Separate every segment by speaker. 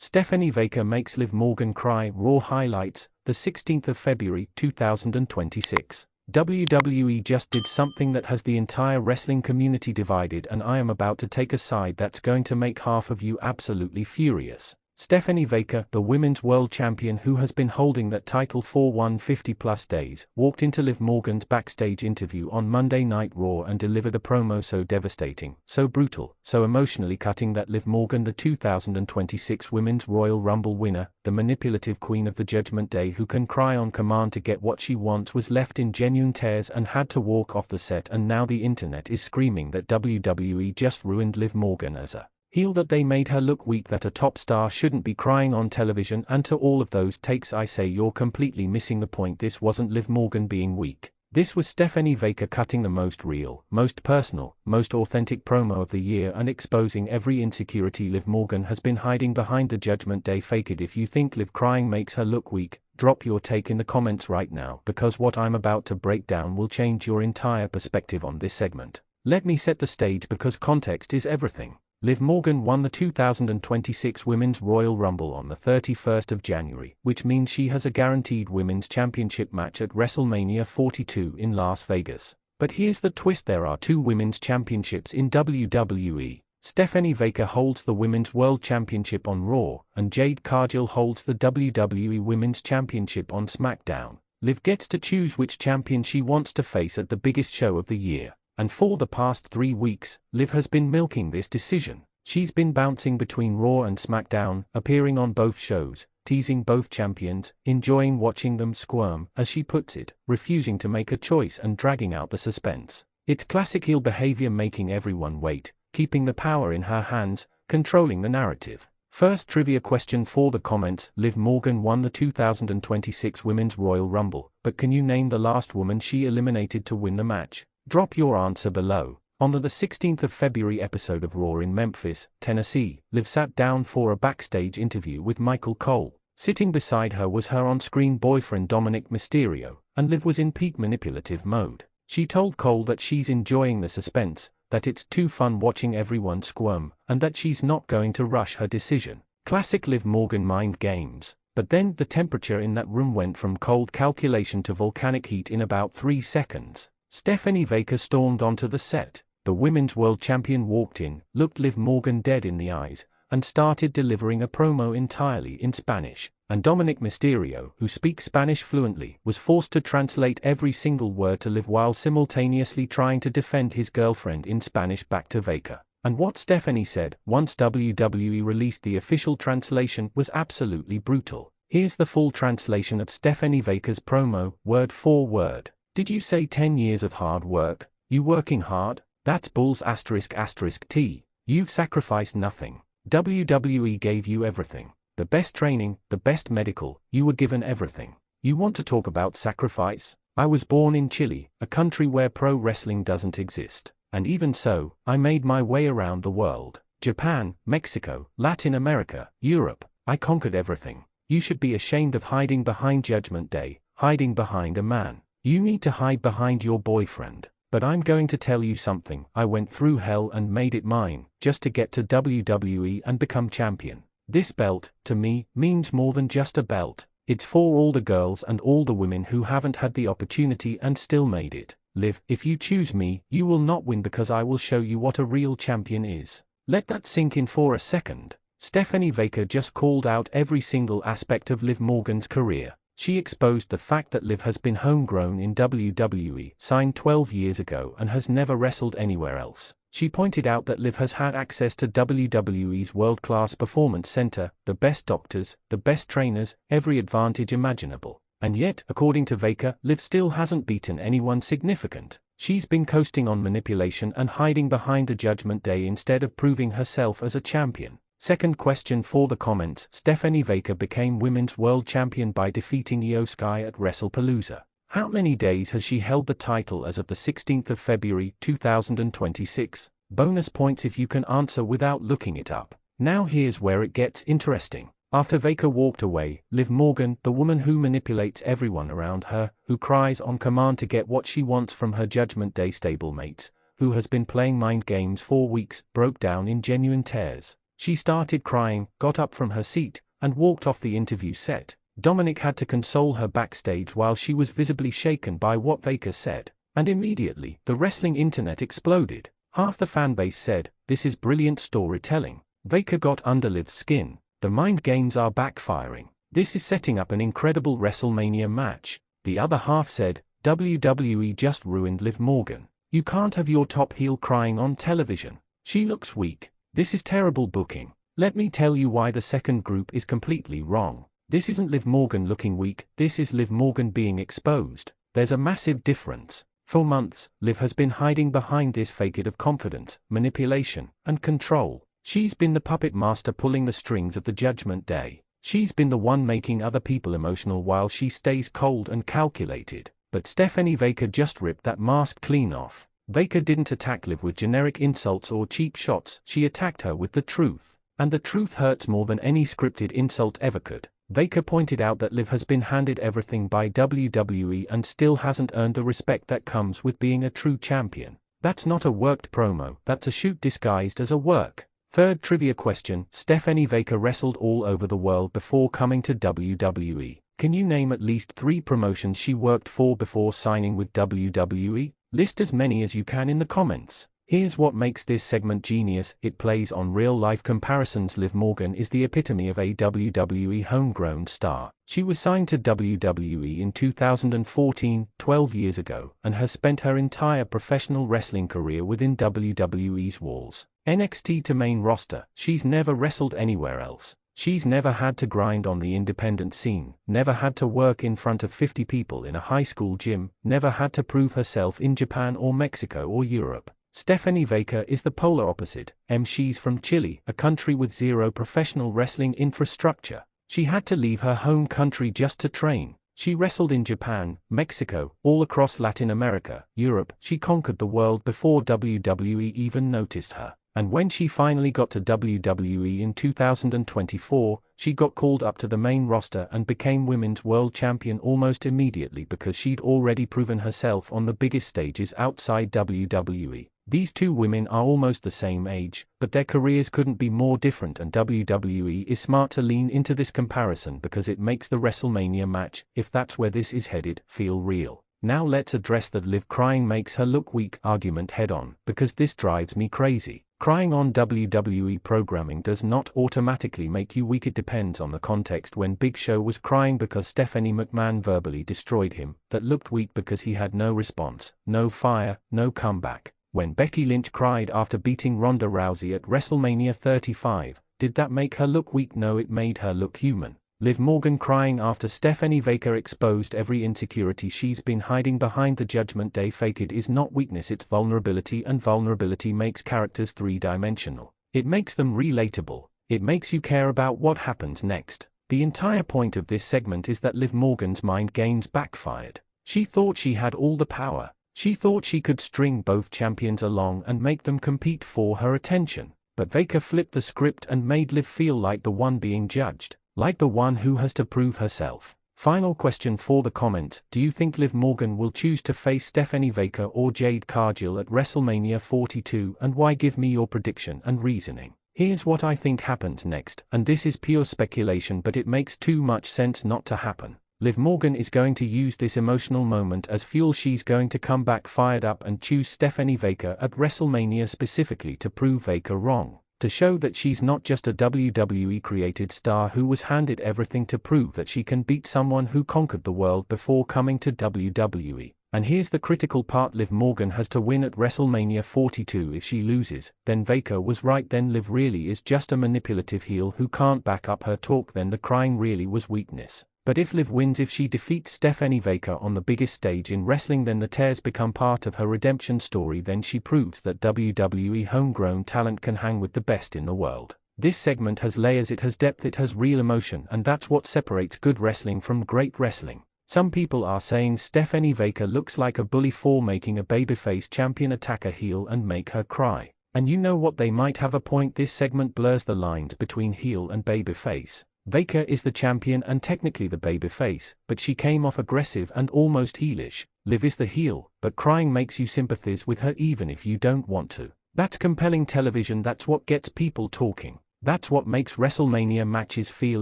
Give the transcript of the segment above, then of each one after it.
Speaker 1: Stephanie Vaquer makes Liv Morgan cry. Raw highlights, the 16th of February 2026. WWE just did something that has the entire wrestling community divided, and I am about to take a side that's going to make half of you absolutely furious. Stephanie Vaquer, the Women's World Champion who has been holding that title for 150+ days, walked into Liv Morgan's backstage interview on Monday Night Raw and delivered a promo so devastating, so brutal, so emotionally cutting that Liv Morgan, the 2026 Women's Royal Rumble winner, the manipulative queen of the Judgment Day who can cry on command to get what she wants, was left in genuine tears and had to walk off the set, and now the internet is screaming that WWE just ruined Liv Morgan as a heel, that they made her look weak, that a top star shouldn't be crying on television. And to all of those takes I say, you're completely missing the point. This wasn't Liv Morgan being weak. This was Stephanie Vaquer cutting the most real, most personal, most authentic promo of the year and exposing every insecurity Liv Morgan has been hiding behind the Judgment Day. Fake it. If you think Liv crying makes her look weak, drop your take in the comments right now, because what I'm about to break down will change your entire perspective on this segment. Let me set the stage, because context is everything. Liv Morgan won the 2026 Women's Royal Rumble on the 31st of January, which means she has a guaranteed Women's Championship match at WrestleMania 42 in Las Vegas. But here's the twist: there are two Women's Championships in WWE. Stephanie Vaquer holds the Women's World Championship on Raw, and Jade Cargill holds the WWE Women's Championship on SmackDown. Liv gets to choose which champion she wants to face at the biggest show of the year. And for the past 3 weeks, Liv has been milking this decision. She's been bouncing between Raw and SmackDown, appearing on both shows, teasing both champions, enjoying watching them squirm, as she puts it, refusing to make a choice and dragging out the suspense. It's classic heel behavior, making everyone wait, keeping the power in her hands, controlling the narrative. First trivia question for the comments: Liv Morgan won the 2026 Women's Royal Rumble, but can you name the last woman she eliminated to win the match? Drop your answer below. On the 16th of February episode of Raw in Memphis, Tennessee, Liv sat down for a backstage interview with Michael Cole. Sitting beside her was her on-screen boyfriend Dominik Mysterio, and Liv was in peak manipulative mode. She told Cole that she's enjoying the suspense, that it's too fun watching everyone squirm, and that she's not going to rush her decision. Classic Liv Morgan mind games. But then the temperature in that room went from cold calculation to volcanic heat in about 3 seconds. Stephanie Vaquer stormed onto the set. The Women's World Champion walked in, looked Liv Morgan dead in the eyes, and started delivering a promo entirely in Spanish. And Dominik Mysterio, who speaks Spanish fluently, was forced to translate every single word to Liv while simultaneously trying to defend his girlfriend in Spanish back to Vaquer. And what Stephanie said, once WWE released the official translation, was absolutely brutal. Here's the full translation of Stephanie Vaquer's promo, word for word. Did you say 10 years of hard work? You working hard? That's bulls **T. You've sacrificed nothing. WWE gave you everything. The best training, the best medical, you were given everything. You want to talk about sacrifice? I was born in Chile, a country where pro wrestling doesn't exist. And even so, I made my way around the world. Japan, Mexico, Latin America, Europe. I conquered everything. You should be ashamed of hiding behind Judgment Day, hiding behind a man. You need to hide behind your boyfriend. But I'm going to tell you something. I went through hell and made it mine, just to get to WWE and become champion. This belt, to me, means more than just a belt. It's for all the girls and all the women who haven't had the opportunity and still made it. Liv, if you choose me, you will not win, because I will show you what a real champion is. Let that sink in for a second. Stephanie Vaquer just called out every single aspect of Liv Morgan's career. She exposed the fact that Liv has been homegrown in WWE, signed 12 years ago, and has never wrestled anywhere else. She pointed out that Liv has had access to WWE's world-class performance center, the best doctors, the best trainers, every advantage imaginable. And yet, according to Vaquer, Liv still hasn't beaten anyone significant. She's been coasting on manipulation and hiding behind the Judgment Day instead of proving herself as a champion. Second question for the comments: Stephanie Vaquer became Women's World Champion by defeating Io Sky at WrestlePalooza. How many days has she held the title as of the 16th of February 2026? Bonus points if you can answer without looking it up. Now here's where it gets interesting. After Vaquer walked away, Liv Morgan, the woman who manipulates everyone around her, who cries on command to get what she wants from her Judgment Day stablemates, who has been playing mind games for weeks, broke down in genuine tears. She started crying, got up from her seat, and walked off the interview set. Dominik had to console her backstage while she was visibly shaken by what Vaquer said. And immediately, the wrestling internet exploded. Half the fanbase said, "This is brilliant storytelling. Vaquer got under Liv's skin. The mind games are backfiring. This is setting up an incredible WrestleMania match." The other half said, "WWE just ruined Liv Morgan. You can't have your top heel crying on television. She looks weak. This is terrible booking." Let me tell you why the second group is completely wrong. This isn't Liv Morgan looking weak, this is Liv Morgan being exposed. There's a massive difference. For months, Liv has been hiding behind this facade of confidence, manipulation, and control. She's been the puppet master pulling the strings of the Judgment Day. She's been the one making other people emotional while she stays cold and calculated. But Stephanie Vaquer just ripped that mask clean off. Vaquer didn't attack Liv with generic insults or cheap shots, she attacked her with the truth. And the truth hurts more than any scripted insult ever could. Vaquer pointed out that Liv has been handed everything by WWE and still hasn't earned the respect that comes with being a true champion. That's not a worked promo, that's a shoot disguised as a work. Third trivia question, Stephanie Vaquer wrestled all over the world before coming to WWE. Can you name at least 3 promotions she worked for before signing with WWE? List as many as you can in the comments. Here's what makes this segment genius, it plays on real-life comparisons. Liv Morgan is the epitome of a WWE homegrown star. She was signed to WWE in 2014, 12 years ago, and has spent her entire professional wrestling career within WWE's walls. NXT to main roster, she's never wrestled anywhere else. She's never had to grind on the independent scene, never had to work in front of 50 people in a high school gym, never had to prove herself in Japan or Mexico or Europe. Stephanie Vaquer is the polar opposite. She's from Chile, a country with zero professional wrestling infrastructure. She had to leave her home country just to train. She wrestled in Japan, Mexico, all across Latin America, Europe. She conquered the world before WWE even noticed her. And when she finally got to WWE in 2024, she got called up to the main roster and became Women's World Champion almost immediately because she'd already proven herself on the biggest stages outside WWE. These two women are almost the same age, but their careers couldn't be more different, and WWE is smart to lean into this comparison because it makes the WrestleMania match, if that's where this is headed, feel real. Now let's address the Liv crying makes her look weak argument head on, because this drives me crazy. Crying on WWE programming does not automatically make you weak. It depends on the context. When Big Show was crying because Stephanie McMahon verbally destroyed him, that looked weak because he had no response, no fire, no comeback. When Becky Lynch cried after beating Ronda Rousey at WrestleMania 35, did that make her look weak? No, it made her look human. Liv Morgan crying after Stephanie Vaquer exposed every insecurity she's been hiding behind the Judgment Day facade is not weakness, it's vulnerability, and vulnerability makes characters three-dimensional. It makes them relatable. It makes you care about what happens next. The entire point of this segment is that Liv Morgan's mind games backfired. She thought she had all the power. She thought she could string both champions along and make them compete for her attention. But Vaquer flipped the script and made Liv feel like the one being judged. Like the one who has to prove herself. Final question for the comments, do you think Liv Morgan will choose to face Stephanie Vaquer or Jade Cargill at WrestleMania 42, and why? Give me your prediction and reasoning. Here's what I think happens next, and this is pure speculation, but it makes too much sense not to happen. Liv Morgan is going to use this emotional moment as fuel. She's going to come back fired up and choose Stephanie Vaquer at WrestleMania specifically to prove Vaquer wrong. To show that she's not just a WWE-created star who was handed everything, to prove that she can beat someone who conquered the world before coming to WWE. And here's the critical part, Liv Morgan has to win at WrestleMania 42. If she loses, then Vaquer was right, then Liv really is just a manipulative heel who can't back up her talk, then the crying really was weakness. But if Liv wins, if she defeats Stephanie Vaquer on the biggest stage in wrestling, then the tears become part of her redemption story. Then she proves that WWE homegrown talent can hang with the best in the world. This segment has layers, it has depth, it has real emotion, and that's what separates good wrestling from great wrestling. Some people are saying Stephanie Vaquer looks like a bully for making a babyface champion attack a heel and make her cry. And you know what, they might have a point. This segment blurs the lines between heel and babyface. Vaquer is the champion and technically the babyface, but she came off aggressive and almost heelish. Liv is the heel, but crying makes you sympathize with her even if you don't want to. That's compelling television, that's what gets people talking. That's what makes WrestleMania matches feel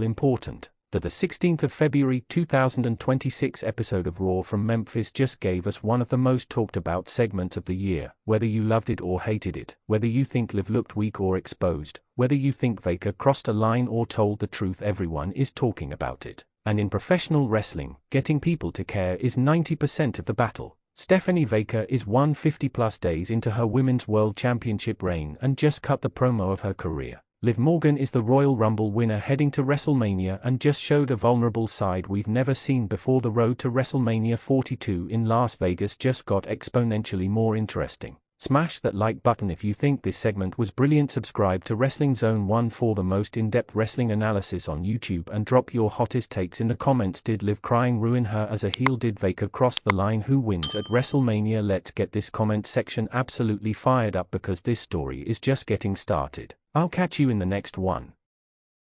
Speaker 1: important. The 16th of February 2026 episode of Raw from Memphis just gave us one of the most talked about segments of the year, whether you loved it or hated it, whether you think Liv looked weak or exposed, whether you think Vaquer crossed a line or told the truth, everyone is talking about it. And in professional wrestling, getting people to care is 90% of the battle. Stephanie Vaquer is 150+ days into her Women's World Championship reign and just cut the promo of her career. Liv Morgan is the Royal Rumble winner heading to WrestleMania and just showed a vulnerable side we've never seen before. The road to WrestleMania 42 in Las Vegas just got exponentially more interesting. Smash that like button if you think this segment was brilliant. Subscribe to Wrestling Zone 1 for the most in-depth wrestling analysis on YouTube and drop your hottest takes in the comments. Did Liv crying ruin her as a heel? Did Vaquer cross the line? Who wins at WrestleMania? Let's get this comment section absolutely fired up because this story is just getting started. I'll catch you in the next one.